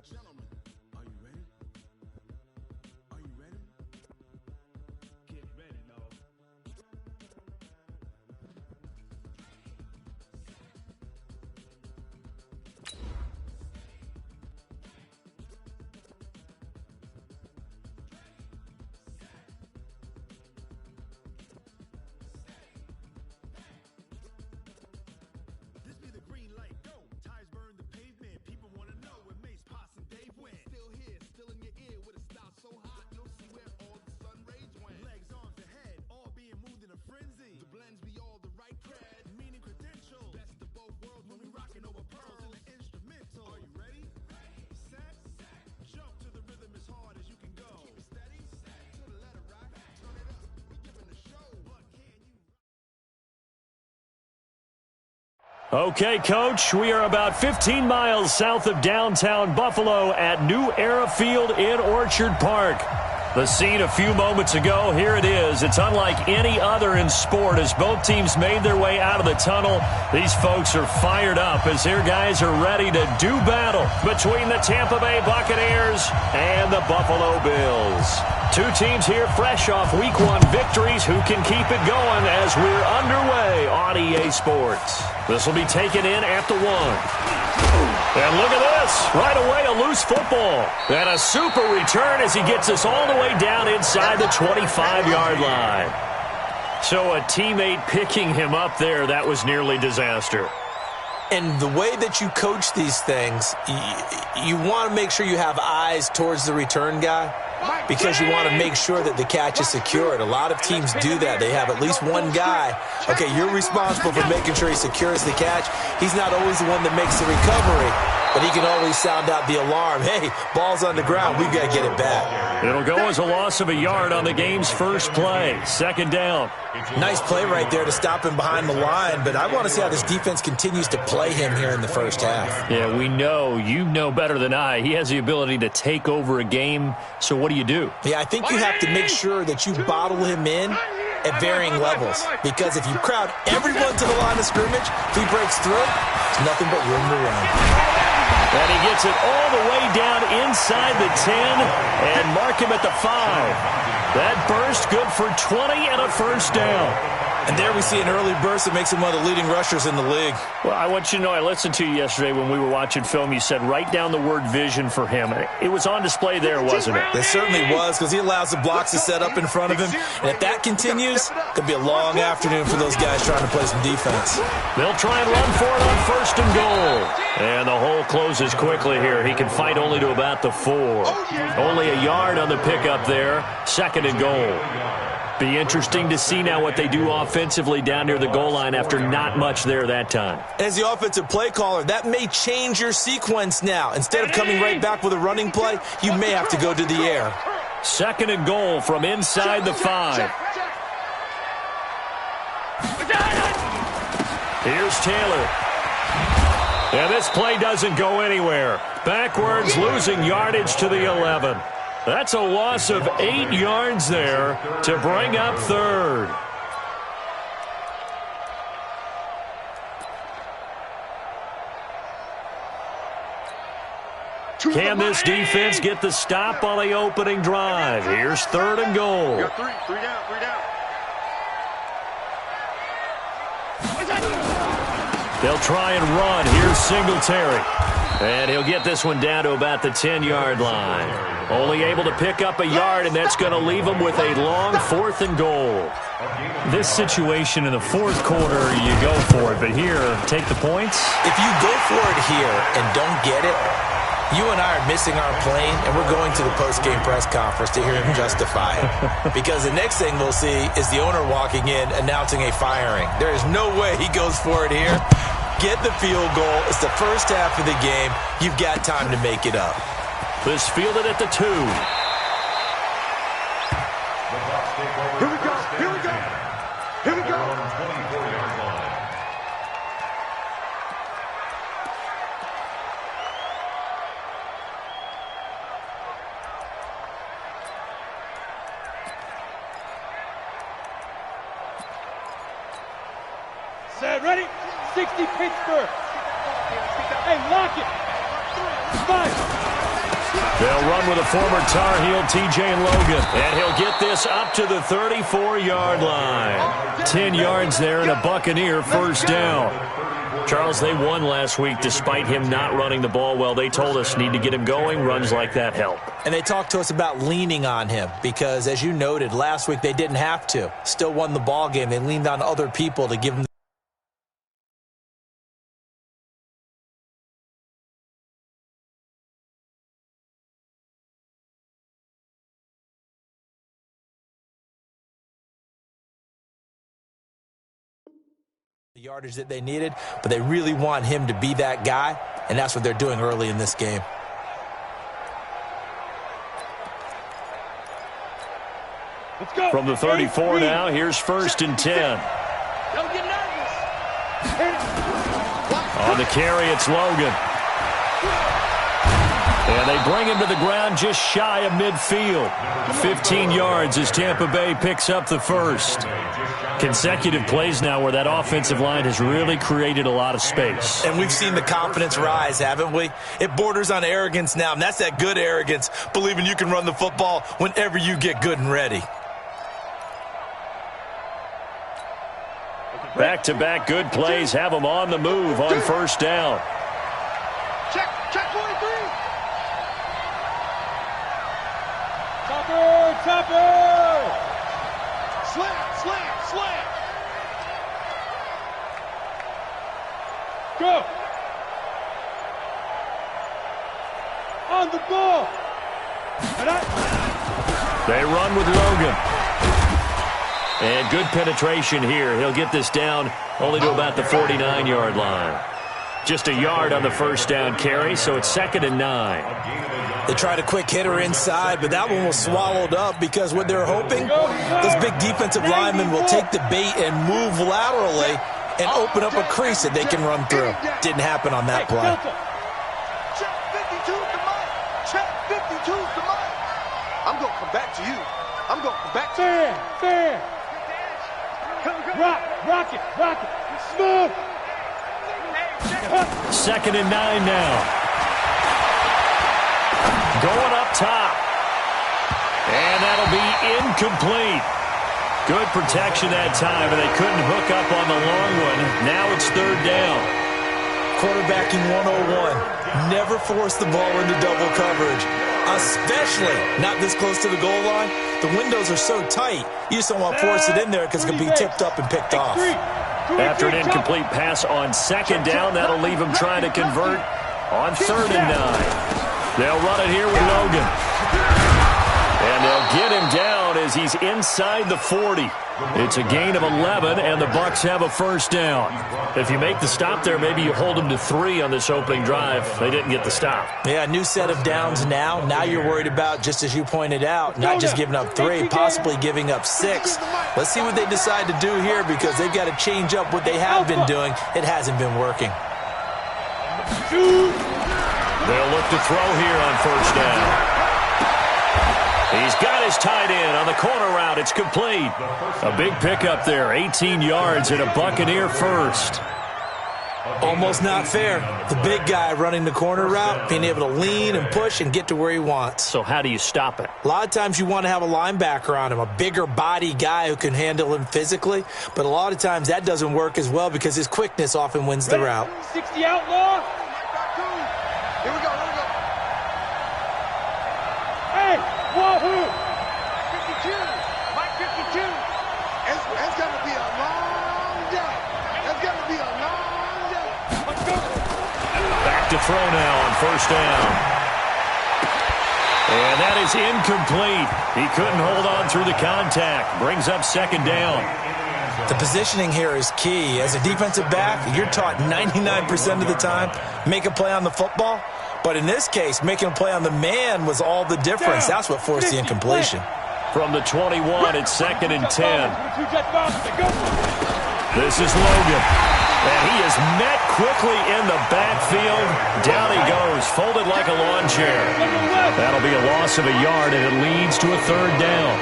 Gentlemen, are you ready? Are you ready? Get ready, no. This be the green light, go. Tires burn the pavement. People wanna know where Mace, Pops, and Dave went. Still here, still in your ear with a style so hot, you'll see where all the sun rays went. Legs, arms, and head, all being moved in a frenzy. The blends be all the right cred, meaning credentials. Best of both worlds when we rockin' over pearls in the instrumental. Are you ready? Set, jump to the rhythm as hard as you can go. Keep it steady, to the letter rock. Turn it up, we giving the show. But can you? Okay, Coach, we are about 15 miles south of downtown Buffalo at New Era Field in Orchard Park. The scene a few moments ago, here it is. It's unlike any other in sport as both teams made their way out of the tunnel. These folks are fired up as their guys are ready to do battle between the Tampa Bay Buccaneers and the Buffalo Bills. Two teams here fresh off Week 1 victories who can keep it going as we're underway on EA Sports. This will be taken in at the 1. And look at this. Right away, a loose football. And a super return as he gets us all the way down inside the 25-yard line. So a teammate picking him up there, that was nearly disaster. And the way that you coach these things, you want to make sure you have eyes towards the return guy because you want to make sure that the catch is secured. A lot of teams do that. They have at least one guy. Okay, you're responsible for making sure he secures the catch. He's not always the one that makes the recovery, but he can always sound out the alarm. Hey, ball's on the ground. We've got to get it back. It'll go as a loss of a yard on the game's first play. Second down. Nice play right there to stop him behind the line, but I want to see how this defense continues to play him here in the first half. Yeah, we know. You know better than I. He has the ability to take over a game, so what do you do? Yeah, I think you have to make sure that you bottle him in at varying levels, because if you crowd everyone to the line of scrimmage, if he breaks through, there's nothing but room to run. And he gets it all the way down inside the 10 and mark him at the 5. That burst good for 20 and a first down. And there we see an early burst that makes him one of the leading rushers in the league. Well, I want you to know, I listened to you yesterday when we were watching film. You said write down the word vision for him. It was on display there, wasn't it? It certainly was, because he allows the blocks to set up in front of him. And if that continues, it could be a long afternoon for those guys trying to play some defense. They'll try and run for it on first and goal. And the hole closes quickly here. He can fight only to about the 4. Only a yard on the pickup there. Second and goal. Be interesting to see now what they do offensively down near the goal line after not much there that time. As the offensive play caller, that may change your sequence now. Instead of coming right back with a running play, you may have to go to the air. Second and goal from inside the 5. Here's Taylor. And this play doesn't go anywhere. Backwards, losing yardage to the 11. That's a loss of 8 yards there to bring up third. Can this defense get the stop on the opening drive? Here's third and goal. Three down. They'll try and run. Here's Singletary. And he'll get this one down to about the 10-yard line. Only able to pick up a yard, and that's going to leave him with a long fourth and goal. This situation in the fourth quarter, you go for it. But here, take the points. If you go for it here and don't get it, you and I are missing our plane, and we're going to the post-game press conference to hear him justify it. Because the next thing we'll see is the owner walking in announcing a firing. There is no way he goes for it here. Get the field goal. It's the first half of the game. You've got time to make it up. This fielded at the 2. Here we go. Set, ready? 60 Pittsburgh. Hey, lock it. 5. They'll run with a former Tar Heel, T.J. Logan. And he'll get this up to the 34-yard line. 10 yards there and a Buccaneer first down. Charles, they won last week despite him not running the ball well. They told us need to get him going. Runs like that help. And they talked to us about leaning on him because, as you noted, last week they didn't have to. Still won the ball game. They leaned on other people to give them the yardage that they needed, but they really want him to be that guy, and that's what they're doing early in this game. Let's go. From the 34 now, here's 1st and 10. Don't get nervous. On the carry, it's Logan. And they bring him to the ground just shy of midfield. 15 yards as Tampa Bay picks up the first. Consecutive plays now where that offensive line has really created a lot of space. And we've seen the confidence rise, haven't we? It borders on arrogance now, and that's that good arrogance, believing you can run the football whenever you get good and ready. Back-to-back good plays have them on the move on first down. Check 43. Topper! Slam. Go! On the ball! They run with Logan. And good penetration here. He'll get this down only to about the 49-yard line. Just a yard on the first down carry, so it's 2nd and 9. They tried a quick hitter inside, but that one was swallowed up because what they're hoping, those big defensive linemen will take the bait and move laterally and open up a crease that they can run through. Didn't happen on that play. Check 52 to Mike. Check 52 to Mike. I'm going to come back to you. I'm going to come back to you. Fair. Rock it. Smooth. 2nd and 9 now. Going up top. And that'll be incomplete. Good protection that time, and they couldn't hook up on the long one. Now it's 3rd down. Quarterbacking 101. Never force the ball into double coverage, especially not this close to the goal line. The windows are so tight, you just don't want to force it in there because it can be tipped up and picked off. After an incomplete pass on 2nd down, that'll leave them trying to convert on 3rd and 9. They'll run it here with Logan. And they'll get him down as he's inside the 40. It's a gain of 11, and the Bucs have a first down. If you make the stop there, maybe you hold them to 3 on this opening drive. They didn't get the stop. Yeah, new set of downs now. Now you're worried about, just as you pointed out, not just giving up 3, possibly giving up 6. Let's see what they decide to do here because they've got to change up what they have been doing. It hasn't been working. They'll look to throw here on first down. He's got his tight end on the corner route. It's complete. A big pickup there, 18 yards and a Buccaneer first. Almost not fair. The big guy running the corner route, being able to lean and push and get to where he wants. So how do you stop it? A lot of times you want to have a linebacker on him, a bigger body guy who can handle him physically. But a lot of times that doesn't work as well because his quickness often wins the route. 60 outlaw. Here we go. Hey, wahoo! 52. Mike 52. It's going to be a long day. It's going to be a long day. Let's go. Back to throw now on first down. And that is incomplete. He couldn't hold on through the contact. Brings up 2nd down. The positioning here is key. As a defensive back, you're taught 99% of the time, make a play on the football. But in this case, making a play on the man was all the difference. That's what forced the incompletion. From the 21, it's 2nd and 10. This is Logan. And he is met quickly in the backfield. Down he goes, folded like a lawn chair. That'll be a loss of a yard, and it leads to a 3rd down.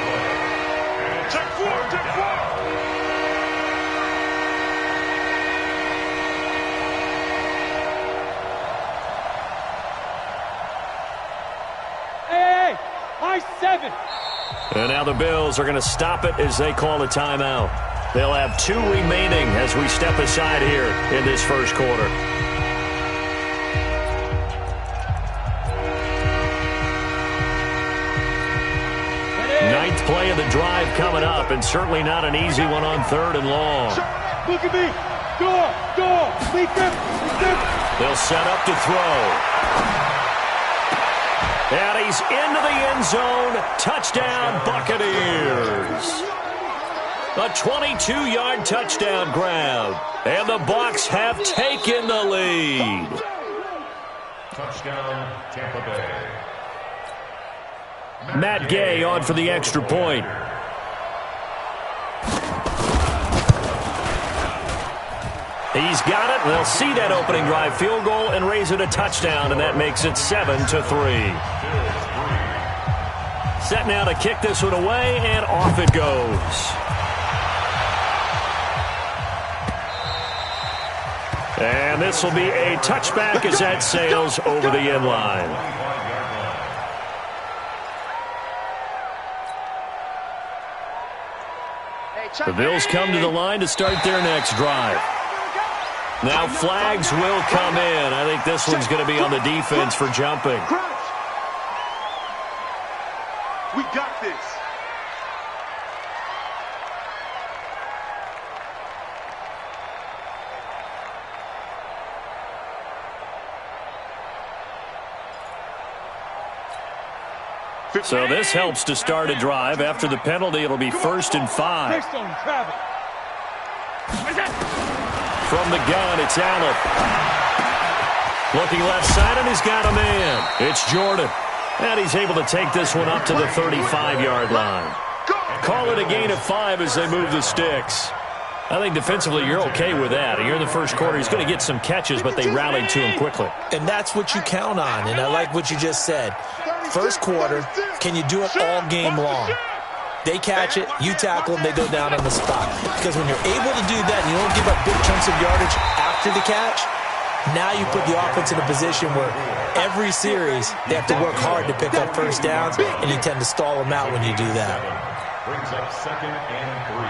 by 7. And now the Bills are going to stop it as they call a timeout. They'll have 2 remaining as we step aside here in this first quarter. Ninth play of the drive coming up, and certainly not an easy one on 3rd and long. Look at me. Door. Leak them. They'll set up to throw. And he's into the end zone. Touchdown, Buccaneers. A 22-yard touchdown grab. And the Bucs have taken the lead. Touchdown, Tampa Bay. Matt Gay on for the extra point. He's got it. They'll see that opening drive field goal and raise it a touchdown, and that makes it 7-3. Set now to kick this one away, and off it goes. And this will be a touchback as that sails over the end line. The Bills come to the line to start their next drive. Now flags will come in. I think this one's going to be on the defense for jumping. We got this. So this helps to start a drive. After the penalty, it'll be 1st and 5. Next on Travis. From the gun, it's Allen. Looking left side, and he's got a man. It's Jordan. And he's able to take this one up to the 35-yard line. Call it a gain of 5 as they move the sticks. I think defensively you're okay with that. Here in the first quarter, he's going to get some catches, but they rallied to him quickly. And that's what you count on, and I like what you just said. First quarter, can you do it all game long? They catch it, you tackle them, they go down on the spot. Because when you're able to do that and you don't give up big chunks of yardage after the catch, now you put the offense in a position where every series they have to work hard to pick up first downs, and you tend to stall them out when you do that. Brings up 2nd and 3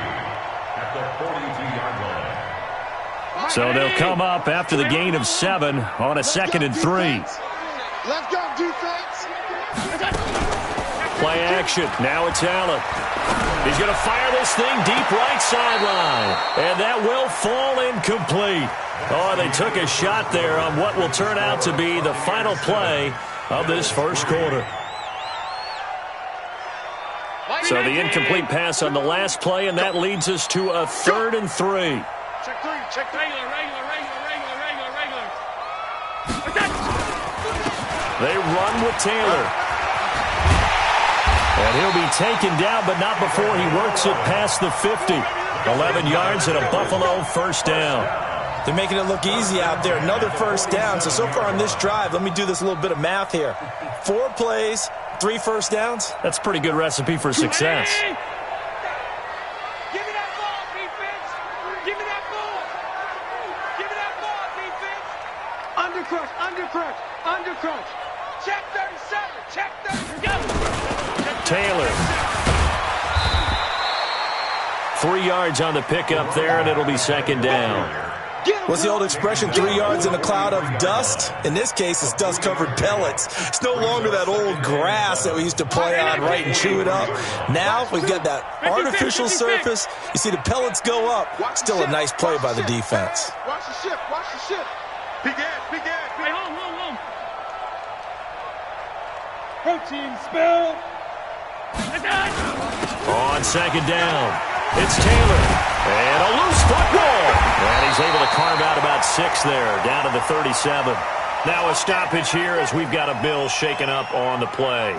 at the 42-yard line. So they'll come up after the gain of 7 on a 2nd and 3. Let's go, defense. Play action. Now it's Allen. He's going to fire this thing deep right sideline. And that will fall incomplete. Oh, they took a shot there on what will turn out to be the final play of this first quarter. So the incomplete pass on the last play, and that leads us to a 3rd and 3. Check 3. Check regular. They run with Taylor. And he'll be taken down, but not before he works it past the 50. 11 yards and a Buffalo first down. They're making it look easy out there. Another first down. So far on this drive, let me do this little bit of math here. 4 plays, 3 first downs. That's a pretty good recipe for success. Give me that ball, defense. Give me that ball. Give me that ball, defense. Undercrush. Check 37. Check 30. Go. Taylor. 3 yards on the pickup there, and it'll be 2nd down. What's the old expression, 3 yards in a cloud of dust? In this case, it's dust-covered pellets. It's no longer that old grass that we used to play on, right, and chew it up. Now we've got that artificial surface. You see the pellets go up. Still a nice play by the defense. Watch the ship. Big ass. Hey, home. Protein spill. On 2nd down, it's Taylor. And a loose football. And he's able to carve out about 6 there, down to the 37. Now a stoppage here as we've got a Bill shaken up on the play.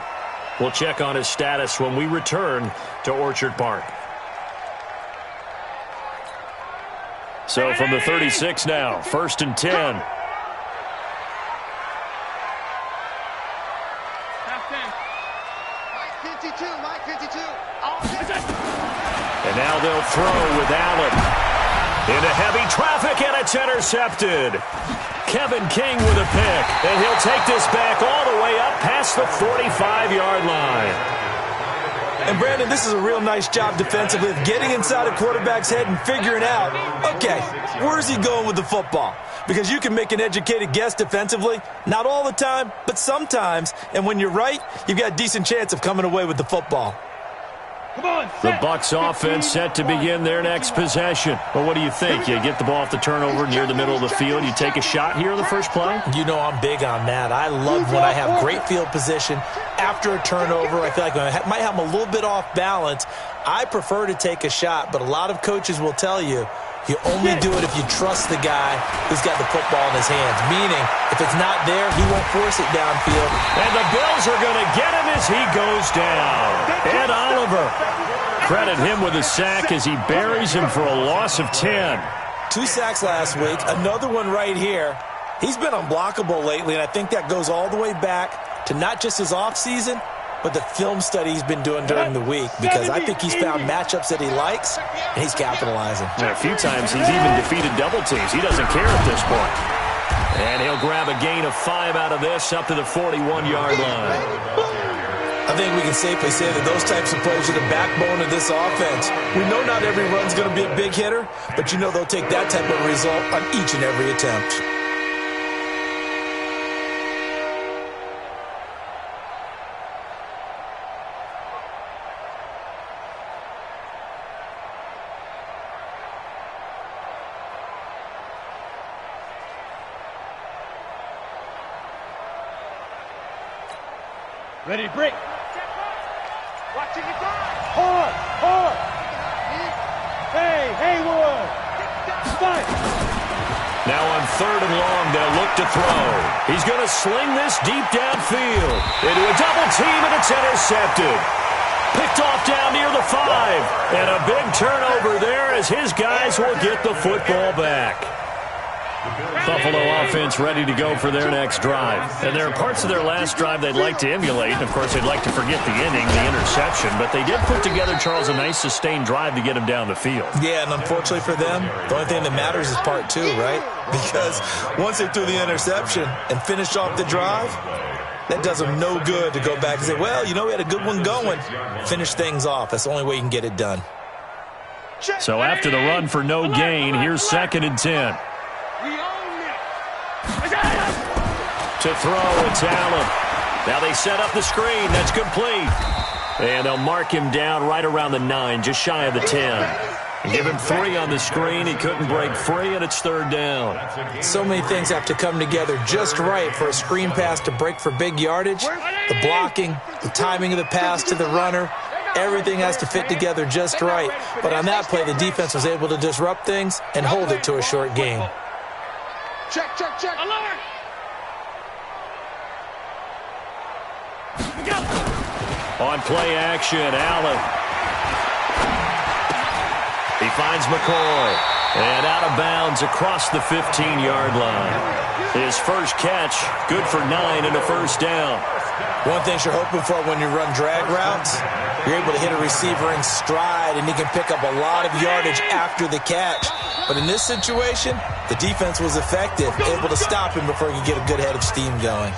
We'll check on his status when we return to Orchard Park. So from the 36 now, 1st and 10. Mike 52. And now they'll throw with Allen. Into heavy traffic, and it's intercepted. Kevin King with a pick. And he'll take this back all the way up past the 45-yard line. And, Brandon, this is a real nice job defensively of getting inside a quarterback's head and figuring out, okay, where's he going with the football? Because you can make an educated guess defensively, not all the time, but sometimes. And when you're right, you've got a decent chance of coming away with the football. The Bucs offense set to begin their next possession. Well, what do you think? You get the ball off the turnover near the middle of the field. You take a shot here in the first play? You know I'm big on that. I love when I have great field position after a turnover. I feel like I might have them a little bit off balance. I prefer to take a shot, but a lot of coaches will tell you you only do it if you trust the guy who's got the football in his hands. Meaning, if it's not there, he won't force it downfield. And the Bills are going to get him as he goes down. Ed Oliver, credit him with a sack as he buries him for a loss of 10. 2 sacks last week, another one right here. He's been unblockable lately, and I think that goes all the way back to not just his offseason, but the film study he's been doing during the week, because I think he's found matchups that he likes, and he's capitalizing. And a few times he's even defeated double teams. He doesn't care at this point. And he'll grab a gain of 5 out of this up to the 41-yard line. I think we can safely say that those types of plays are the backbone of this offense. We know not every run's going to be a big hitter, but you know they'll take that type of result on each and every attempt. Ready to break. Watching it down. Hard, hard. Hey, Haywood. Fight. Now on 3rd and long, they'll look to throw. He's going to sling this deep downfield into a double team, and it's intercepted. Picked off down near the 5. And a big turnover there as his guys will get the football back. Buffalo offense ready to go for their next drive. And there are parts of their last drive they'd like to emulate. And, of course, they'd like to forget the inning, the interception. But they did put together, Charles, a nice sustained drive to get him down the field. Yeah, and unfortunately for them, the only thing that matters is part 2, right? Because once they threw the interception and finished off the drive, that does them no good to go back and say, well, you know, we had a good one going. Finish things off. That's the only way you can get it done. So after the run for no gain, here's 2nd and 10. To throw, it's Allen. Now they set up the screen. That's complete. And they'll mark him down right around the 9, just shy of the 10. And give him 3 on the screen. He couldn't break free, and it's 3rd down. So many things have to come together just right for a screen pass to break for big yardage. The blocking, the timing of the pass to the runner, everything has to fit together just right. But on that play, the defense was able to disrupt things and hold it to a short game. Check, check, check. Alert! On play action, Allen. He finds McCoy. And out of bounds across the 15-yard line. His first catch, good for 9 and a first down. One thing you're hoping for when you run drag routes, you're able to hit a receiver in stride, and he can pick up a lot of yardage after the catch. But in this situation, the defense was effective, able to stop him before he could get a good head of steam going.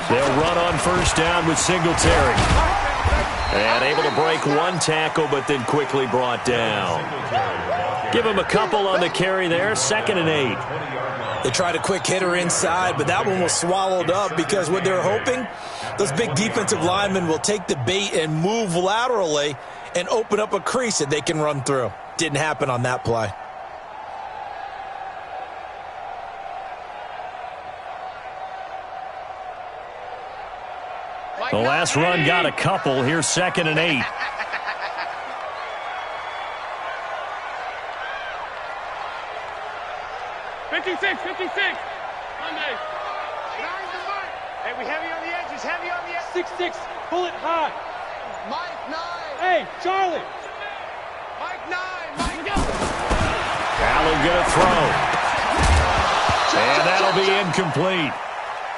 They'll run on first down with Singletary. And able to break 1 tackle, but then quickly brought down. Give him a couple on the carry there, 2nd and 8. They tried a quick hitter inside, but that one was swallowed up because what they're hoping, those big defensive linemen will take the bait and move laterally and open up a crease that they can run through. Didn't happen on that play. The last run got a couple. Here's 2nd and 8. Hey, we heavy on the edges, heavy on the edges. 6-6, pull it high. Mike 9. Hey, Charlie. Mike 9, Mike go. Allen gonna throw. That'll be incomplete.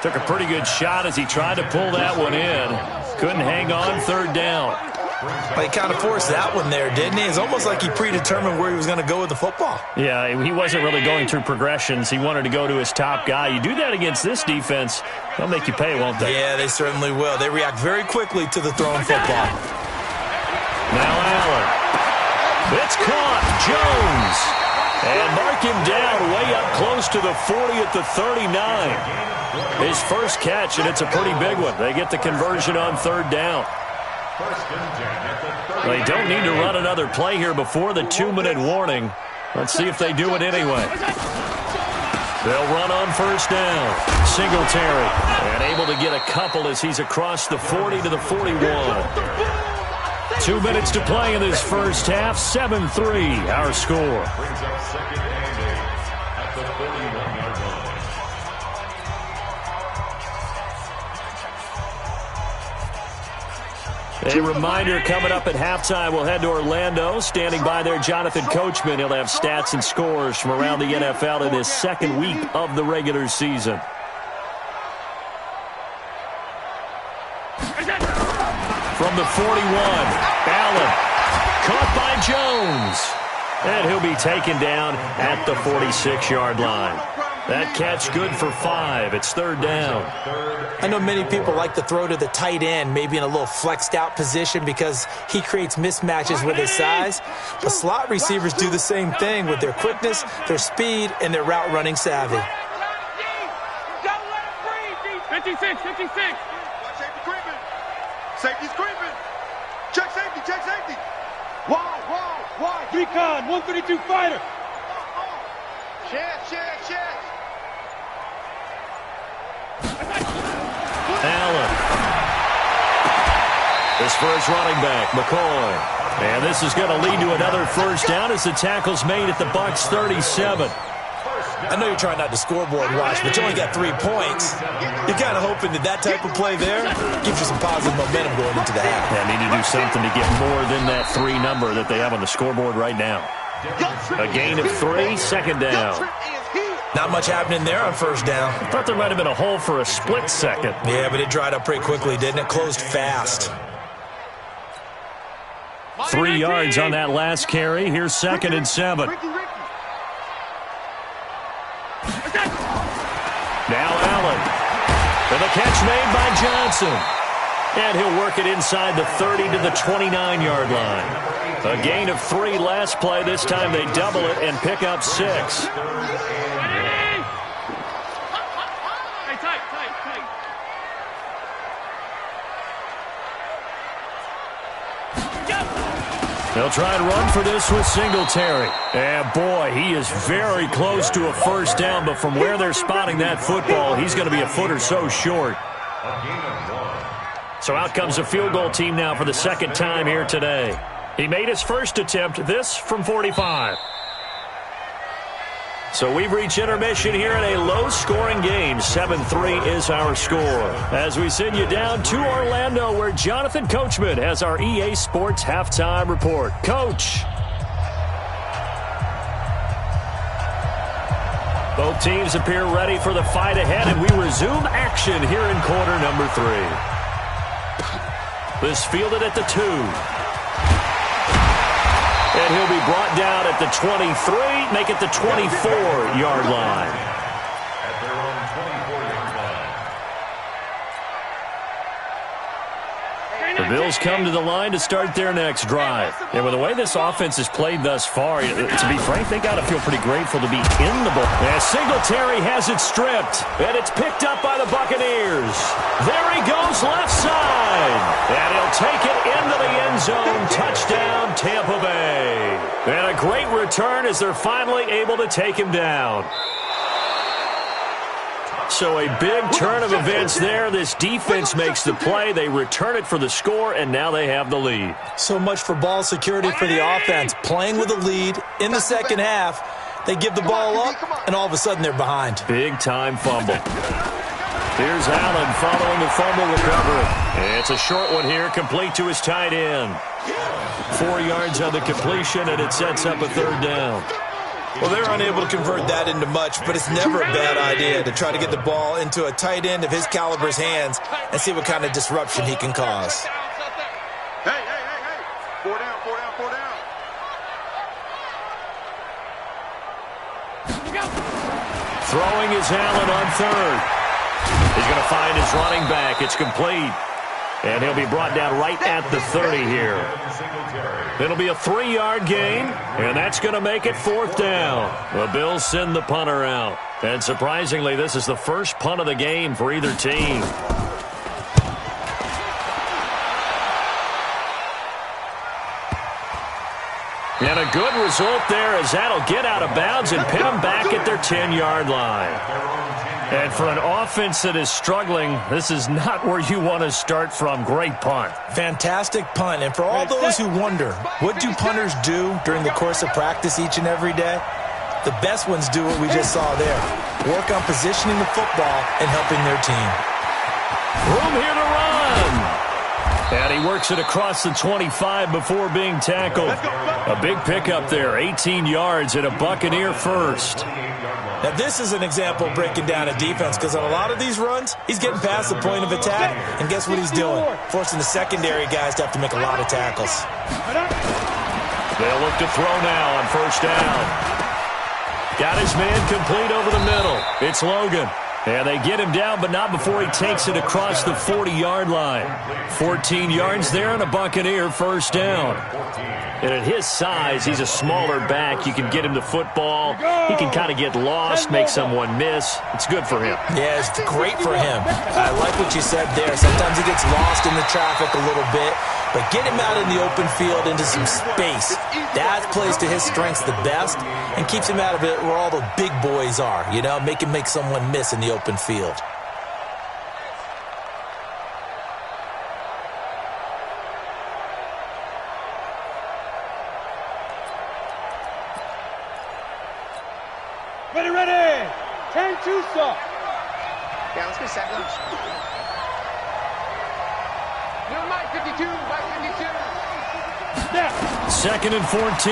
Took a pretty good shot as he tried to pull that one in. Couldn't hang on, third down. Well, he kind of forced that one there, didn't he? It's almost like he predetermined where he was going to go with the football. Yeah, he wasn't really going through progressions. He wanted to go to his top guy. You do that against this defense, they'll make you pay, won't they? Yeah, they certainly will. They react very quickly to the thrown football. Now Allen. It's caught. Jones. And mark him down way up close to the 40 at the 39. His first catch, and it's a pretty big one. They get the conversion on third down. They don't need to run another play here before the 2-minute warning. Let's see if they do it anyway. They'll run on first down. Singletary. And able to get a couple as he's across the 40 to the 41. 2 minutes to play in this first half. 7-3, our score. Brings up second and 8 at the 41-yard line. A reminder coming up at halftime, we'll head to Orlando. Standing by there, Jonathan Coachman. He'll have stats and scores from around the NFL in his second week of the regular season. From the 41, Allen, caught by Jones. And he'll be taken down at the 46-yard line. That catch good for 5. It's third down. I know many people like to throw to the tight end, maybe in a little flexed out position because he creates mismatches with his size. But slot receivers do the same thing with their quickness, their speed, and their route running savvy. 56, 56. Safety's creeping. Check safety, check safety. Wide. Recon, 132 fighter. Chance. Allen. This for his running back, McCoy. And this is going to lead to another first down as the tackle's made at the Bucs 37. I know you're trying not to scoreboard watch, but you only got 3 points. You're kind of hoping that type of play there gives you some positive momentum going into the half. They need to do something to get more than that 3 number that they have on the scoreboard right now. A gain of 3, second down. Not much happening there on first down. I thought there might have been a hole for a split second. Yeah, but it dried up pretty quickly, didn't it? Closed fast. 3 yards on that last carry. Here's second and 7. Now Allen. And the catch made by Johnson. And he'll work it inside the 30 to the 29-yard line. A gain of 3 last play. This time they double it and pick up 6. They'll try and run for this with Singletary. And boy, he is very close to a first down, but from where they're spotting that football, he's going to be a foot or so short. So out comes a field goal team now for the second time here today. He made his first attempt, this from 45. So we've reached intermission here in a low-scoring game. 7-3 is our score. As we send you down to Orlando, where Jonathan Coachman has our EA Sports Halftime Report. Coach. Both teams appear ready for the fight ahead, and we resume action here in quarter number 3. This fielded at the 2. And he'll be brought down at the 23, make it the 24-yard line. At their own 24-yard line. The Bills come to the line to start their next drive. And with the way this offense has played thus far, to be frank, they got to feel pretty grateful to be in the ball. As Singletary has it stripped, and it's picked up by the Buccaneers. There he goes, left side. And he'll take it into the end zone. Touchdown, Tampa Bay. And a great return as they're finally able to take him down. So a big turn of events there. This defense makes the play. They return it for the score, and now they have the lead. So much for ball security for the offense. Playing with a lead in the second half. They give the ball up, and all of a sudden they're behind. Big-time fumble. Here's Allen following the fumble recovery. It's a short one here, complete to his tight end. 4 yards on the completion, and it sets up a third down. Well, they're unable to convert that into much, but it's never a bad idea to try to get the ball into a tight end of his caliber's hands and see what kind of disruption he can cause. Hey, hey, hey, hey. 4 down, 4 down, 4 down. Throwing is Allen on third. He's going to find his running back. It's complete. And he'll be brought down right at the 30 here. It'll be a 3-yard gain, and that's going to make it 4th down. The Bills send the punter out. And surprisingly, this is the first punt of the game for either team. And a good result there as that'll get out of bounds and pin them back at their 10-yard line. And for an offense that is struggling, this is not where you want to start from. Great punt. Fantastic punt. And for all those who wonder, what do punters do during the course of practice each and every day? The best ones do what we just saw there. Work on positioning the football and helping their team. Room here to run. And he works it across the 25 before being tackled. A big pickup there, 18 yards and a Buccaneer first. Now, this is an example of breaking down a defense because on a lot of these runs, he's getting past the point of attack, and guess what he's doing? Forcing the secondary guys to have to make a lot of tackles. They'll look to throw now on first down. Got his man complete over the middle. It's Logan. And they get him down, but not before he takes it across the 40-yard line. 14 yards there and a Buccaneer first down. And at his size, he's a smaller back. You can get him the football. He can kind of get lost, make someone miss. It's good for him. Yeah, it's great for him. I like what you said there. Sometimes he gets lost in the traffic a little bit, but get him out in the open field into some space. That plays to his strengths the best and keeps him out of it where all the big boys are, you know, make him make someone miss in the open field. Ready, ready. 10-2 stop. Yeah, let's go second. No, Mike 52, Mike 52. Yeah. 2nd and 14.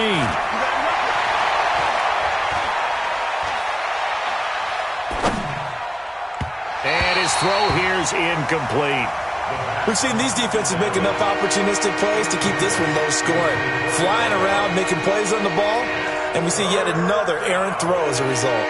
And his throw here's incomplete. We've seen these defenses make enough opportunistic plays to keep this one low scoring. Flying around, making plays on the ball, and we see yet another errant throw as a result.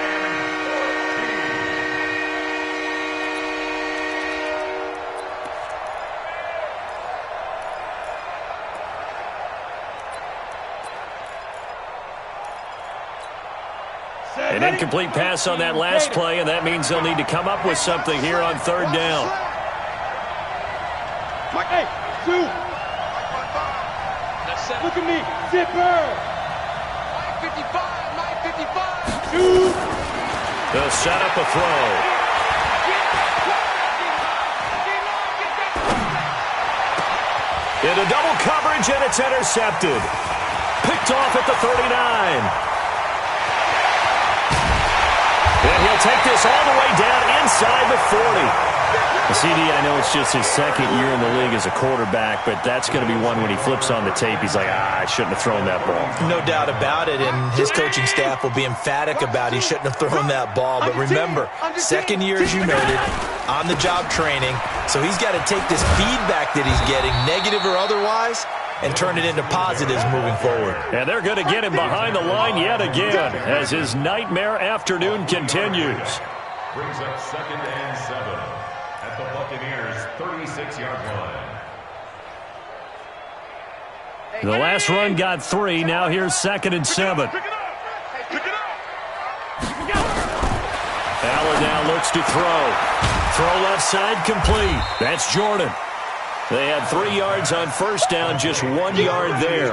An incomplete pass on that last play, and that means they'll need to come up with something here on 3rd down. Mike, hey, 2. Look at me, zipper. Mike 55, Mike 55. 2. They'll set up a throw. Into double coverage, and it's intercepted. Picked off at the 39. And he'll take this all the way down inside the 40. CD, I know it's just his 2nd year in the league as a quarterback, but that's going to be one when he flips on the tape, he's like, I shouldn't have thrown that ball. No doubt about it, and his coaching staff will be emphatic about he shouldn't have thrown that ball. But remember, 2nd year, as you noted, on-the-job training, so he's got to take this feedback that he's getting, negative or otherwise, and turn it into positives moving forward. And they're going to get him behind the line yet again as his nightmare afternoon continues. Brings up 2nd and 7 at the Buccaneers' 36-yard line. The last run got 3. Now here's 2nd and 7. Allen now looks to throw. Throw left side complete. That's Jordan. They had 3 yards on first down, just 1 yard there.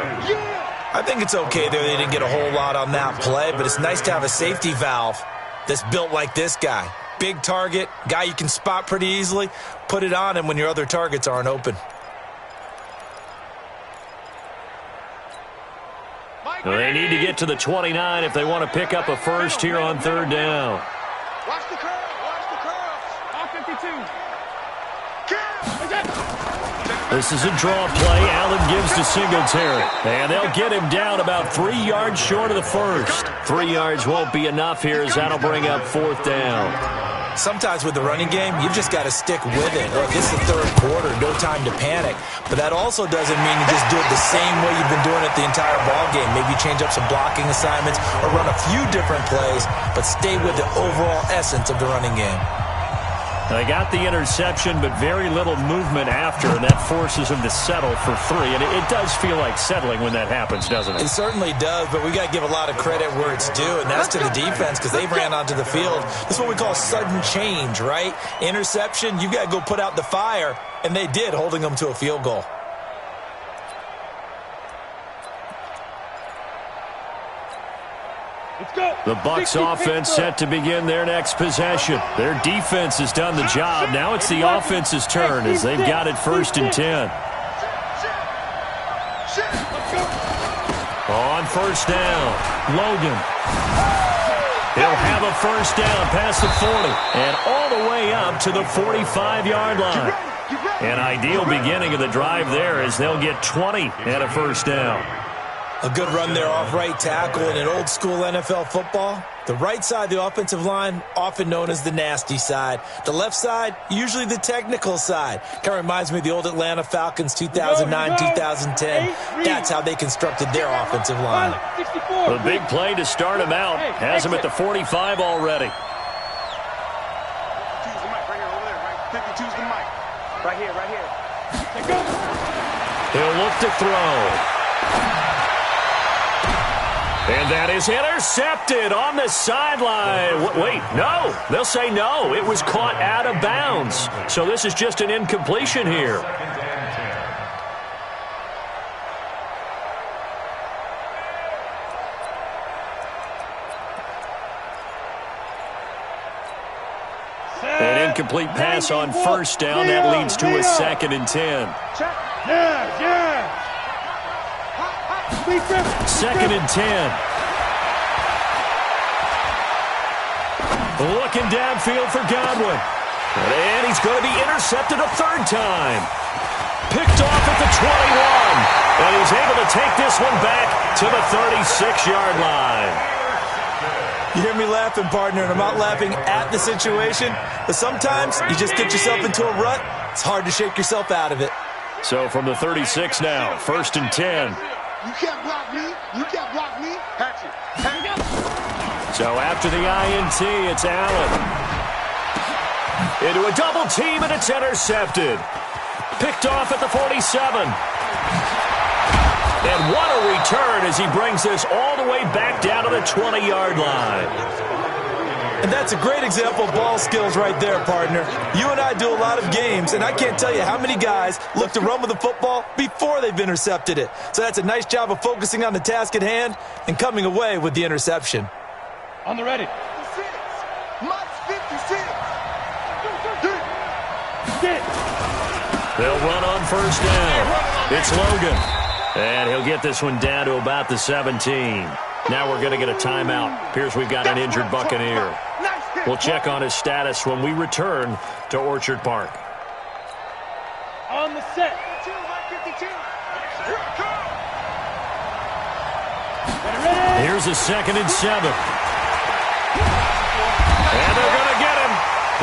I think it's okay there. They didn't get a whole lot on that play, but it's nice to have a safety valve that's built like this guy. Big target, guy you can spot pretty easily. Put it on him when your other targets aren't open. They need to get to the 29 if they want to pick up a first here on 3rd down. Watch the curl, watch the curls. All 52. This is a draw play. Allen gives to Singletary. And they'll get him down about 3 yards short of the first. 3 yards won't be enough here as that'll bring up 4th down. Sometimes with the running game, you've just got to stick with it. Look, it's the third quarter, no time to panic. But that also doesn't mean you just do it the same way you've been doing it the entire ball game. Maybe change up some blocking assignments or run a few different plays, but stay with the overall essence of the running game. They got the interception, but very little movement after, and that forces them to settle for 3. And it does feel like settling when that happens, doesn't it? It certainly does, but we got to give a lot of credit where it's due, and that's to the defense because they ran onto the field. This is what we call sudden change, right? Interception, you got to go put out the fire, and they did, holding them to a field goal. The Bucs offense set to begin their next possession. Their defense has done the job. Now it's the offense's turn as they've got it 1st and 10. On 1st down, Logan. He'll have a 1st down past the 40 and all the way up to the 45-yard line. An ideal beginning of the drive there as they'll get 20 and a 1st down. A good run there off right tackle in an old-school NFL football. The right side of the offensive line, often known as the nasty side. The left side, usually the technical side. Kind of reminds me of the old Atlanta Falcons 2009-2010. That's how they constructed their offensive line. The big play to start him out has him at the 45 already. 52's the mic right here, over there, right? 52's the mic. Right here, right here. He'll look to throw. And that is intercepted on the sideline. Wait, no. They'll say no. It was caught out of bounds. So this is just an incompletion here. An incomplete pass on 1st down. That leads to a 2nd and 10. Yeah. 2nd and 10. Looking downfield for Godwin. And he's going to be intercepted a 3rd time. Picked off at the 21. And he's able to take this one back to the 36-yard line. You hear me laughing, partner, and I'm not laughing at the situation. But sometimes you just get yourself into a rut. It's hard to shake yourself out of it. So from the 36 now, 1st and 10. You can't block me. You can't block me. Patch it. So after the INT, it's Allen. Into a double team, and it's intercepted. Picked off at the 47. And what a return as he brings this all the way back down to the 20-yard line. And that's a great example of ball skills right there, partner. You and I do a lot of games, and I can't tell you how many guys look to run with the football before they've intercepted it. So that's a nice job of focusing on the task at hand and coming away with the interception. On the ready. 56. Mike's 56. They'll run on 1st down. It's Logan. And he'll get this one down to about the 17. Now we're going to get a timeout. Appears we've got an injured Buccaneer. We'll check on his status when we return to Orchard Park. On the set. Here's a 2nd and 7. And they're going to get him.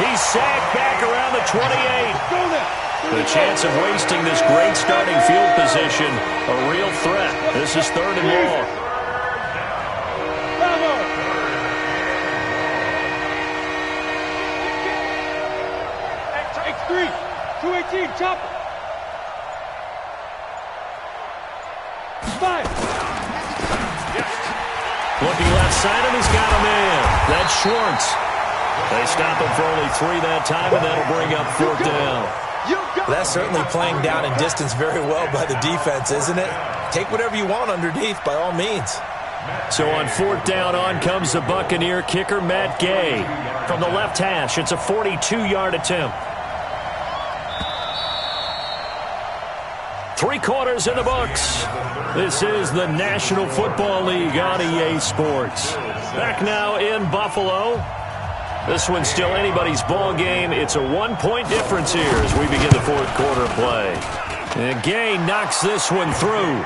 He's sacked back around the 28. The chance of wasting this great starting field position, a real threat. This is 3rd and long. X3, 218, chopper. 5. Looking left side, and he's got a man. That's Schwartz. They stop him for only 3 that time, and that'll bring up 4th down. That's certainly playing down in distance very well by the defense, isn't it? Take whatever you want underneath, by all means. So on 4th down, on comes the Buccaneer kicker, Matt Gay. From the left hash, it's a 42-yard attempt. 3 quarters in the books. This is the National Football League on EA Sports. Back now in Buffalo. This one's still anybody's ball game. It's a 1-point difference here as we begin the 4th quarter play. And Gay knocks this one through.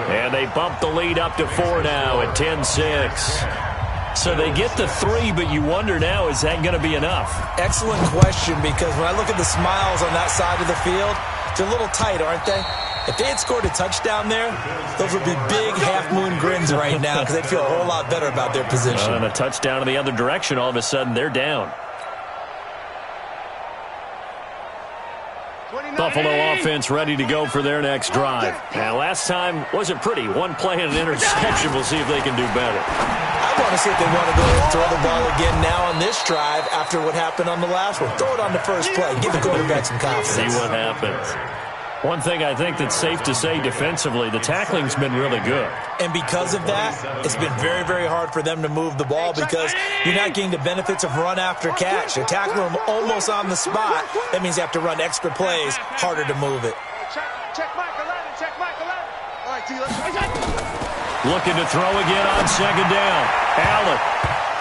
And they bump the lead up to 4 now at 10-6. So they get the 3, but you wonder now, is that going to be enough? Excellent question, because when I look at the smiles on that side of the field, they're a little tight, aren't they? If they had scored a touchdown there, those would be big half-moon grins right now because they'd feel a whole lot better about their position. And a touchdown in the other direction, all of a sudden they're down. Buffalo offense ready to go for their next drive. Now, last time wasn't pretty. One play and an interception. We'll see if they can do better. I want to see if they want to go and throw the ball again now on this drive after what happened on the last one. Throw it on the first play. Give the quarterback some confidence. See what happens. One thing I think that's safe to say defensively, the tackling's been really good. And because of that, it's been very, very hard for them to move the ball because you're not getting the benefits of run after catch. You're tackling them almost on the spot. That means you have to run extra plays, harder to move it. Check Mike 11, check Mike 11. All right, T, let's go. Looking to throw again on second down. Allen.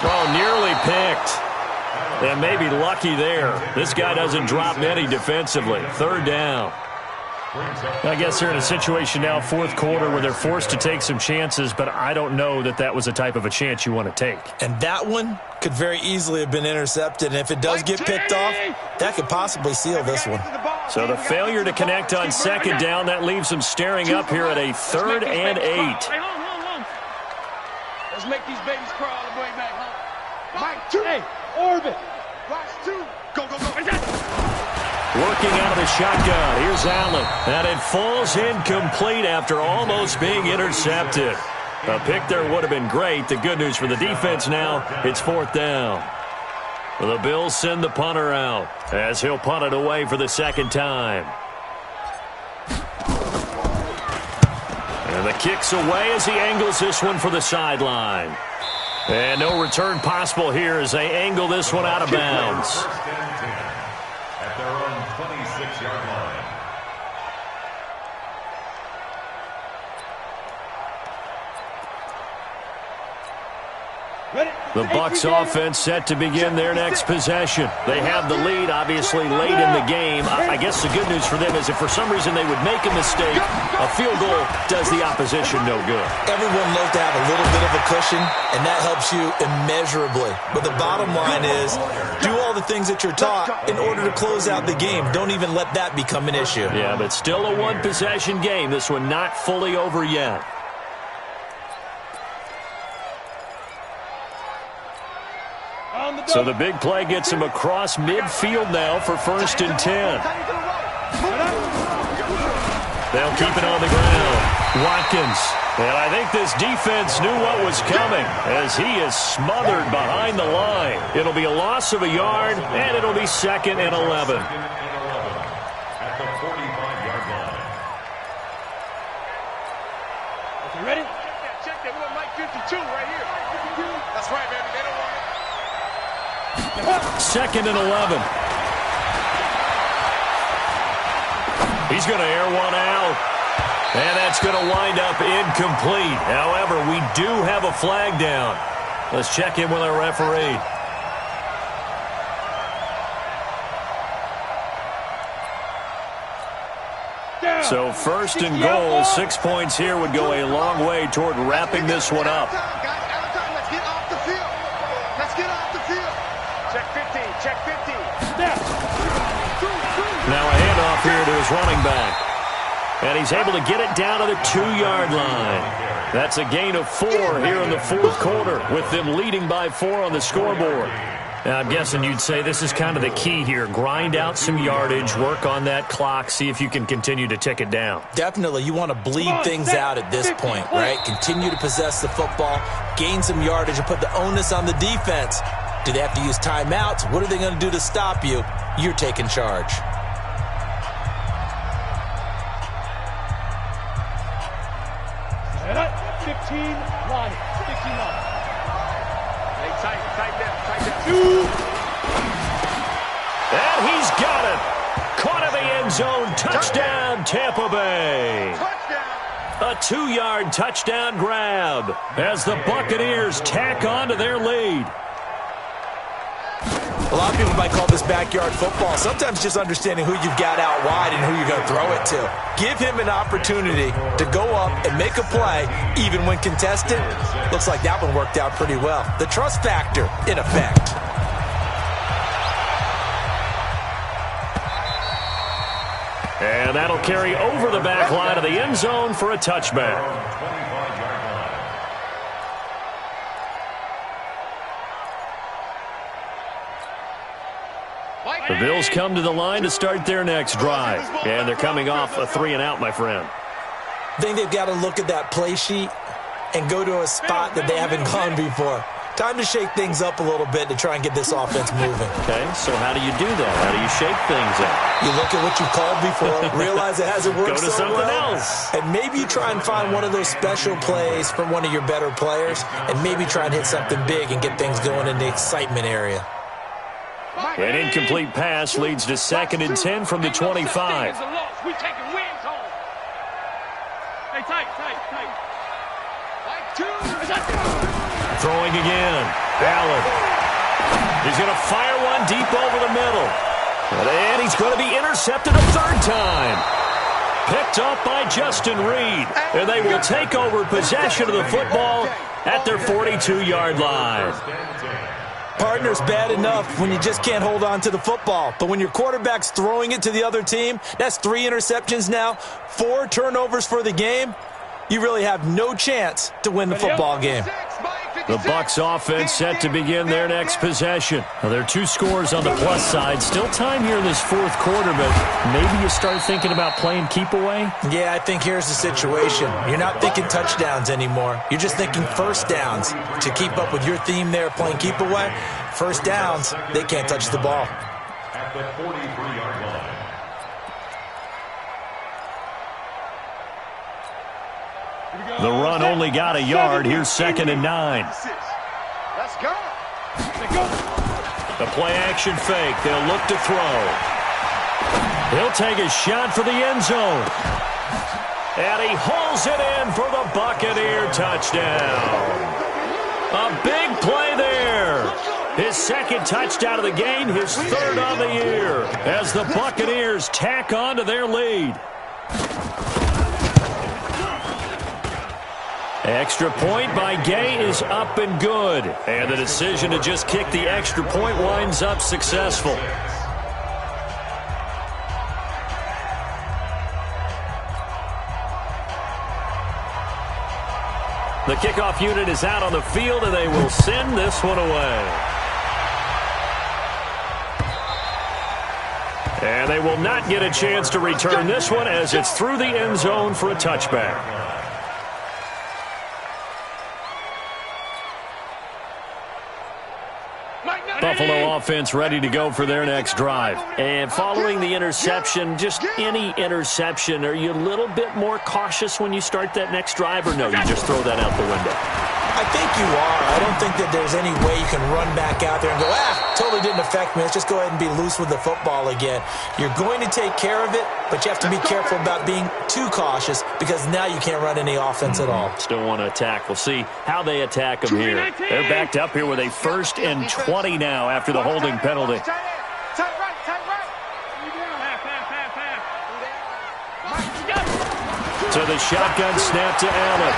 Oh, nearly picked. And maybe lucky there. This guy doesn't drop many defensively. Third down. I guess they're in a situation now, fourth quarter, where they're forced to take some chances, but I don't know that that was a type of a chance you want to take. And that one could very easily have been intercepted, and if it does get picked off, that could possibly seal this one. So the failure to connect on second down, that leaves them staring up here at a 3rd and 8. Let's make these babies crawl all the way back home. Mike 2. Hey, orbit. Watch 2. Go, go, go. Working out of the shotgun. Here's Allen. And it falls incomplete after almost being intercepted. A pick there would have been great. The good news for the defense now, it's 4th down. The Bills send the punter out as he'll punt it away for the second time. And the kick's away as he angles this one for the sideline. And no return possible here as they angle this one out of bounds. At their own 26-yard line. The Bucs offense set to begin their next possession. They have the lead, obviously, late in the game. I guess the good news for them is if for some reason they would make a mistake, a field goal does the opposition no good. Everyone loves to have a little bit of a cushion, and that helps you immeasurably. But the bottom line is, do all the things that you're taught in order to close out the game. Don't even let that become an issue. Yeah, but still a one-possession game. This one not fully over yet. So the big play gets him across midfield now for 1st and 10. They'll keep it on the ground. Watkins. And I think this defense knew what was coming as he is smothered behind the line. It'll be a loss of a yard, and it'll be 2nd and 11. At the 45-yard line. You ready? Check that. We want Mike 52 right here. That's right, baby. They don't want it. 2nd and 11. He's going to air one out. And that's going to wind up incomplete. However, we do have a flag down. Let's check in with our referee. So 1st and goal, 6 points here would go a long way toward wrapping this one up. Let's get off the field. Let's get off the field. Check 15. Check 15. Now a handoff here to his running back. And he's able to get it down to the 2-yard line. That's a gain of 4 here in the fourth quarter, with them leading by 4 on the scoreboard. Now, I'm guessing you'd say this is kind of the key here. Grind out some yardage, work on that clock, see if you can continue to tick it down. Definitely, you want to bleed things out at this point, right? Continue to possess the football, gain some yardage, and put the onus on the defense. Do they have to use timeouts? What are they going to do to stop you? You're taking charge. And he's got it. Caught in the end zone. Touchdown, Tampa Bay. A 2-yard touchdown grab as the Buccaneers tack on to their lead. A lot of people might call this backyard football. Sometimes just understanding who you've got out wide and who you're going to throw it to. Give him an opportunity to go up and make a play, even when contested. Looks like that one worked out pretty well. The trust factor, in effect. And that'll carry over the back line of the end zone for a touchback. The Bills come to the line to start their next drive. And they're coming off a 3-and-out, my friend. I think they've got to look at that play sheet and go to a spot that they haven't gone before. Time to shake things up a little bit to try and get this offense moving. Okay, so how do you do that? How do you shake things up? You look at what you've called before, realize it hasn't worked Go to so something well, else. and maybe you try and find one of those special plays from one of your better players, and maybe try and hit something big and get things going in the excitement area. An incomplete pass leads to 2nd and 10 from the 25. We taking wins home. Hey, tight. Throwing again. Allen. He's going to fire one deep over the middle. And he's going to be intercepted a 3rd time. Picked up by Justin Reed. And they will take over possession of the football at their 42-yard line. Partner's bad enough when you just can't hold on to the football. But when your quarterback's throwing it to the other team, that's 3 interceptions now, 4 turnovers for the game. You really have no chance to win the football game. The Bucs offense set to begin their next possession. Now, there are 2 scores on the plus side. Still time here in this 4th quarter, but maybe you start thinking about playing keep away? Yeah, I think here's the situation. You're not thinking touchdowns anymore. You're just thinking first downs. To keep up with your theme there, playing keep away, first downs, they can't touch the ball. At the 43-yard line. The run only got a yard. Here's 2nd and 9. Let's go. The play-action fake. They'll look to throw. He'll take a shot for the end zone. And he hauls it in for the Buccaneer touchdown. A big play there. His 2nd touchdown of the game, his 3rd on the year, as the Buccaneers tack on to their lead. Extra point by Gay is up and good. And the decision to just kick the extra point winds up successful. The kickoff unit is out on the field, and they will send this one away. And they will not get a chance to return this one as it's through the end zone for a touchback. Buffalo offense ready to go for their next drive. And following the interception, just any interception, are you a little bit more cautious when you start that next drive, or no, you just throw that out the window? I think you are. I don't think that there's any way you can run back out there and go, totally didn't affect me. Let's just go ahead and be loose with the football again. You're going to take care of it, but you have to be careful about being too cautious because now you can't run any offense at all. Still want to attack. We'll see how they attack them here. They're backed up here with a 1st and 20 now after the holding penalty. To the shotgun snap to Allen.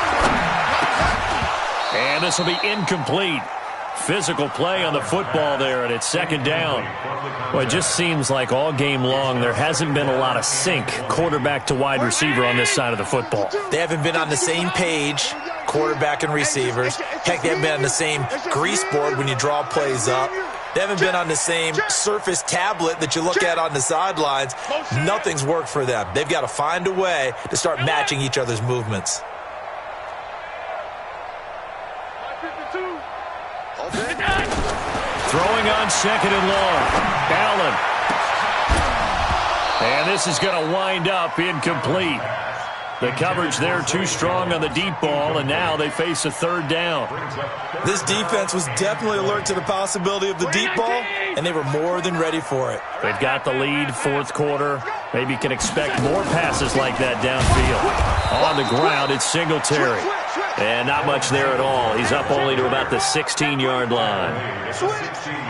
And this will be incomplete. Physical play on the football there, and it's 2nd down. Well, it just seems like all game long there hasn't been a lot of sync quarterback to wide receiver on this side of the football. They haven't been on the same page, quarterback and receivers. Heck, they haven't been on the same grease board when you draw plays up. They haven't been on the same Surface tablet that you look at on the sidelines. Nothing's worked for them. They've got to find a way to start matching each other's movements. Throwing on 2nd and long. Allen. And this is going to wind up incomplete. The coverage there too strong on the deep ball, and now they face a 3rd down. This defense was definitely alert to the possibility of the deep ball, and they were more than ready for it. They've got the lead, 4th quarter. Maybe you can expect more passes like that downfield. On the ground, it's Singletary. And not much there at all. He's up only to about the 16-yard line.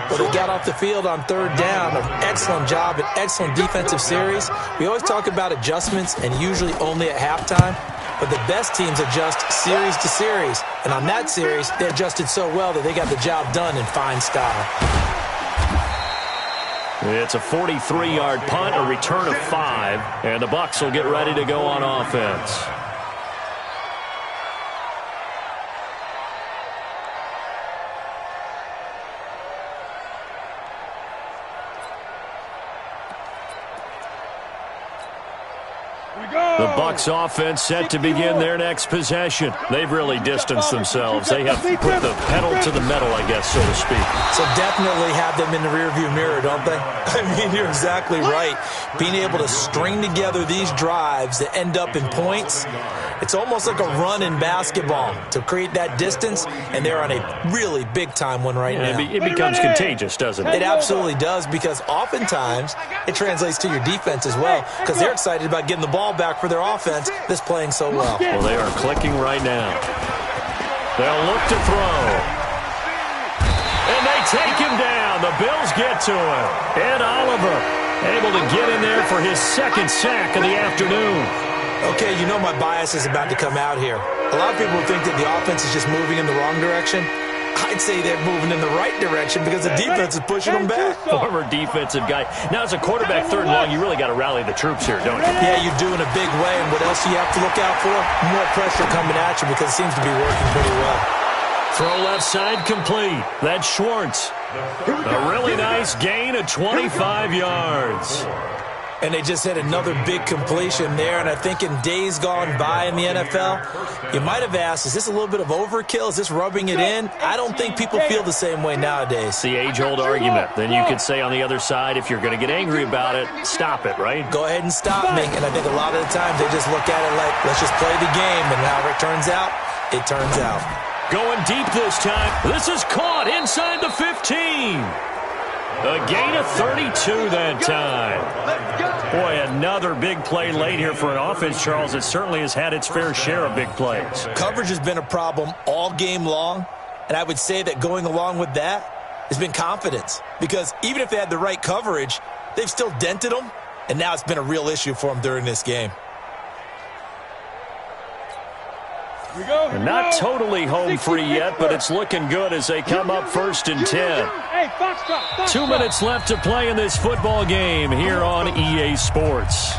Well, they got off the field on third down. An excellent job, an excellent defensive series. We always talk about adjustments, and usually only at halftime. But the best teams adjust series to series. And on that series, they adjusted so well that they got the job done in fine style. It's a 43-yard punt, a return of 5, and the Bucs will get ready to go on offense. The Bucs offense set to begin their next possession. They've really distanced themselves. They have put the pedal to the metal, I guess, so to speak. So definitely have them in the rearview mirror, don't they? I mean, you're exactly right. Being able to string together these drives that end up in points, it's almost like a run in basketball to create that distance, and they're on a really big-time one right now. It becomes contagious, doesn't it? It absolutely does, because oftentimes it translates to your defense as well, because they're excited about getting the ball back for their offense that's playing so well. Well, they are clicking right now. They'll look to throw. And they take him down. The Bills get to him. Ed Oliver able to get in there for his second sack of the afternoon. Okay, you know my bias is about to come out here. A lot of people think that the offense is just moving in the wrong direction. I'd say they're moving in the right direction because the defense is pushing them back. Former defensive guy. Now, as a quarterback, third and long, you really got to rally the troops here, don't you? Yeah, you do in a big way. And what else do you have to look out for? More pressure coming at you because it seems to be working pretty well. Throw left side complete. That's Schwartz. A really nice gain of 25 yards. And they just had another big completion there. And I think in days gone by in the NFL, you might have asked, is this a little bit of overkill? Is this rubbing it in? I don't think people feel the same way nowadays. It's the age-old argument. Then you could say on the other side, if you're going to get angry about it, stop it, right? Go ahead and stop me. And I think a lot of the times they just look at it like, let's just play the game. And however it turns out, it turns out. Going deep this time. This is caught inside the 15. A gain of 32 that time. Boy, another big play late here for an offense, Charles. It certainly has had its fair share of big plays. Coverage has been a problem all game long, and I would say that going along with that has been confidence. Because even if they had the right coverage, they've still dented them, and now it's been a real issue for them during this game. And not totally home free yet, but it's looking good as they come up 1st and 10. 2 minutes left to play in this football game here on EA Sports.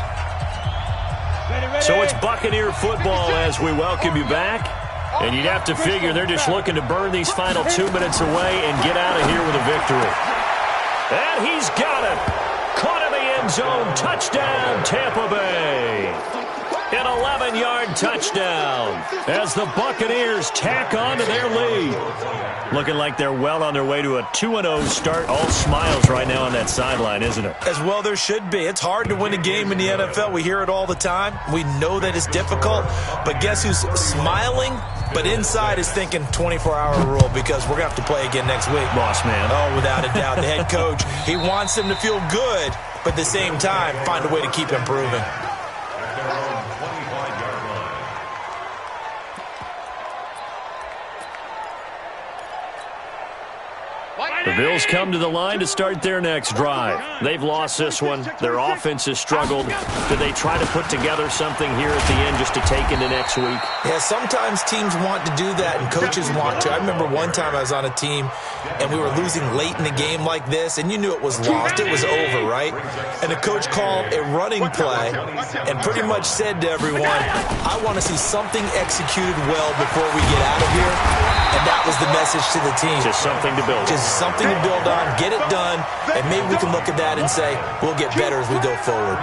So it's Buccaneer football as we welcome you back. And you'd have to figure they're just looking to burn these final 2 minutes away and get out of here with a victory. And he's got it. Caught in the end zone. Touchdown, Tampa Bay. An 11-yard touchdown as the Buccaneers tack on to their lead. Looking like they're well on their way to a 2-0 start. All smiles right now on that sideline, isn't it? As well there should be. It's hard to win a game in the NFL. We hear it all the time. We know that it's difficult. But guess who's smiling? But inside is thinking 24-hour rule because we're going to have to play again next week. Boss man. Oh, without a doubt. The head coach, he wants them to feel good, but at the same time, find a way to keep improving. The Bills come to the line to start their next drive. They've lost this one. Their offense has struggled. Do they try to put together something here at the end just to take into next week? Yeah, sometimes teams want to do that and coaches want to. I remember one time I was on a team and we were losing late in the game like this, and you knew it was lost. It was over, right? And the coach called a running play and pretty much said to everyone, I want to see something executed well before we get out of here. And that was the message to the team. Just something to build. Just something to build on, get it done, and maybe we can look at that and say, we'll get better as we go forward.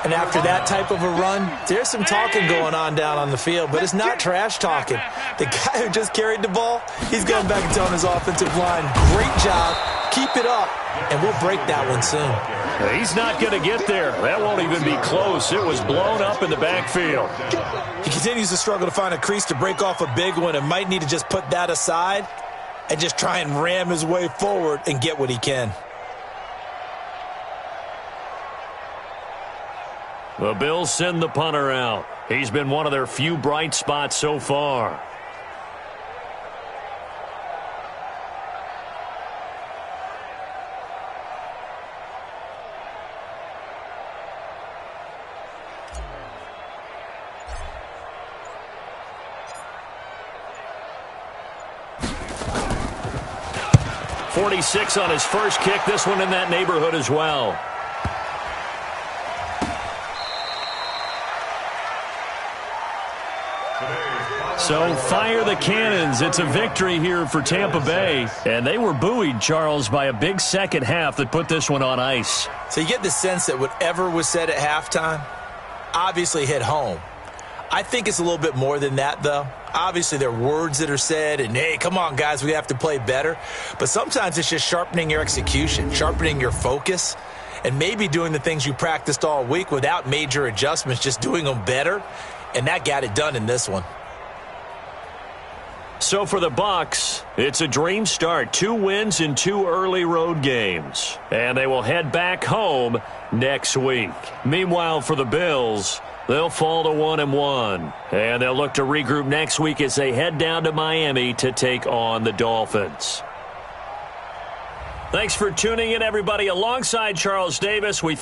And after that type of a run, there's some talking going on down on the field, but it's not trash talking. The guy who just carried the ball, he's going back and telling his offensive line, great job, keep it up, and we'll break that one soon. He's not going to get there. That won't even be close. It was blown up in the backfield. He continues to struggle to find a crease to break off a big one and might need to just put that aside and just try and ram his way forward and get what he can. The Bills send the punter out. He's been one of their few bright spots so far. 46 on his first kick. This one in that neighborhood as well. So fire the cannons. It's a victory here for Tampa Bay. And they were buoyed, Charles, by a big second half that put this one on ice. So you get the sense that whatever was said at halftime obviously hit home. I think it's a little bit more than that, though. Obviously, there are words that are said, and, hey, come on, guys, we have to play better. But sometimes it's just sharpening your execution, sharpening your focus, and maybe doing the things you practiced all week without major adjustments, just doing them better. And that got it done in this one. So for the Bucs, it's a dream start. 2 wins in 2 early road games. And they will head back home next week. Meanwhile, for the Bills, they'll fall to 1-1. And they'll look to regroup next week as they head down to Miami to take on the Dolphins. Thanks for tuning in, everybody. Alongside Charles Davis, we